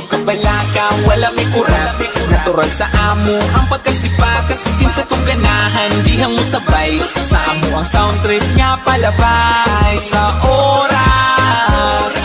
Ayog ka balaka, wala may kurat. Natural sa amo ang pagkasipa, kasikin sa tong ganahan, dihang mo sabay. Sa amo ang sound trip nga palabay. Sa oras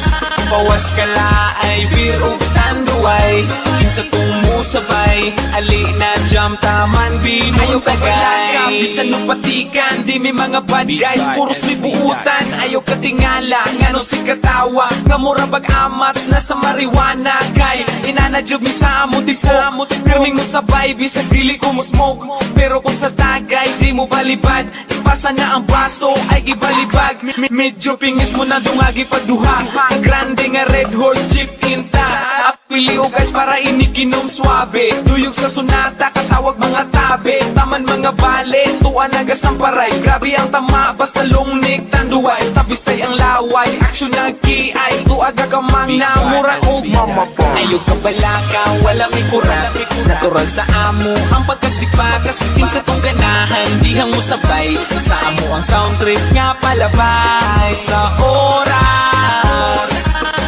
bawas ka laay, beer ug tanduay. Kinsa tong musabay, ali na jam taman binong tagay. Bisan mo patikan, di may mga bad guys, puros libuutan. Ayaw katingala, ngano si katawa, nga mura bag-amats na sa marijuana. Kay inanadyob mi sa amo tipok, pirming mo sabay, bisag dili ko mo smoke. Pero kung sa tagay, di mo balibad, ipasa na ang baso, ay gibalibag. Medyo pingis mo na dungagi pagduha, grande nga red horse jeep tinta. Apili o guys para iniginom swabe, duyog sa sunata, katawag mga tabe. Taman mga bale, tuwa nagasamparay. Grabe ang tama, basta lungnik tanduay. Tabisay ang laway, aksyon na kiay. Tuaga ka mang namura o mamapa. Ayog ka balaka, wala may kurat. Natural sa amo ang pagkasipa, kasikin sa tong ganahan, dihang mo sabay. Sa amo ang sound trip nga palabay. Sa oras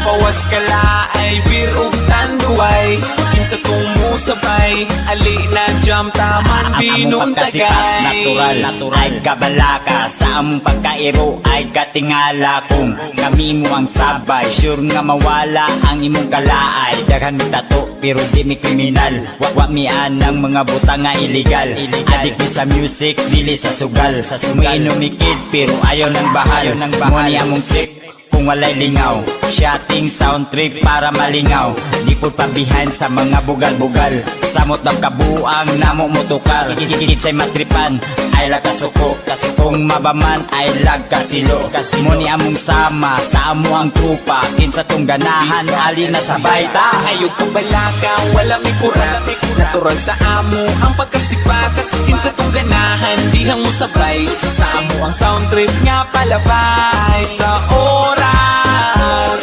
bawas ka laay, beer ug tanduay. Kinsa tong musabay, ali na jam taman binong tagay. Natural ay kabalaka, sa among pagkairo ay katingala. Kung kami mo ang sabay, sure nga mawala ang imong kalaay. Daghan mi tato pero di mi kriminal, wa mi anang mga butang nga illegal. Adik mi sa music, dili sa sugal. Umiinom mi kids pero ayaw ng bahal. Muni among trip kung walay lingaw, shotting sound trip para malingaw. Di po pabihan sa mga bugal-bugal, samot ng kabuang namo motukal. Kitsay matripan, ay lagkasuko. Kung mabaman ay lagkasilo. Muni among sama, sa amo ang trupa. Kinsa tong ganahan, ali na sabay ta. Ayog ka balaka, wala may kurat. Natural sa amo ang pagkasipa, kasikin sa tong ganahan, dihang mo sabay. Sa amo ang sound trip nga palabay. Sa oras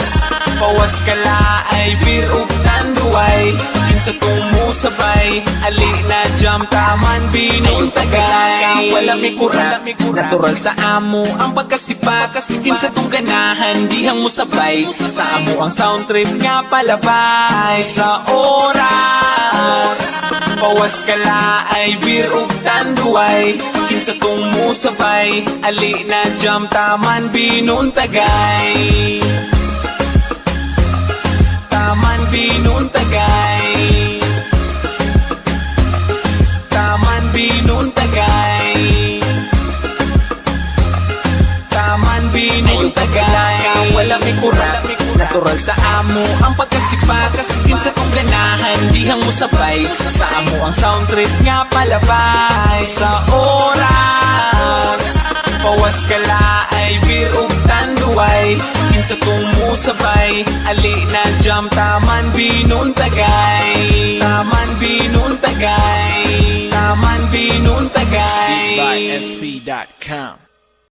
bawas ka laay, beer ug tanduay. Kinsa tong musabay, ali na jam taman binong tagay. Wala may kurat. Natural sa amo ang pagkasipa, kasikin sa tong ganahan, dihang mo sabay. Sa amo ang sound trip nga palabay. Sa oras bawas ka laay, beer ug tanduay. Kinsa tong musabay, ali na jam taman binong tagay. Taman binong tagay. Taman binong tagay. Taman binong tagay. Wala may kurat. Natural sa amo ang pagkasipa, kasikin sa tong ganahan, dihang mo sabay. Sa amo ang sound trip nga palabay. Sa oras bawas ka laay, beer ug tanduay. Kinsa tong musabay, ali na jam taman binong tagay. Taman binong tagay. Taman binong tagay. Beats by SV.com.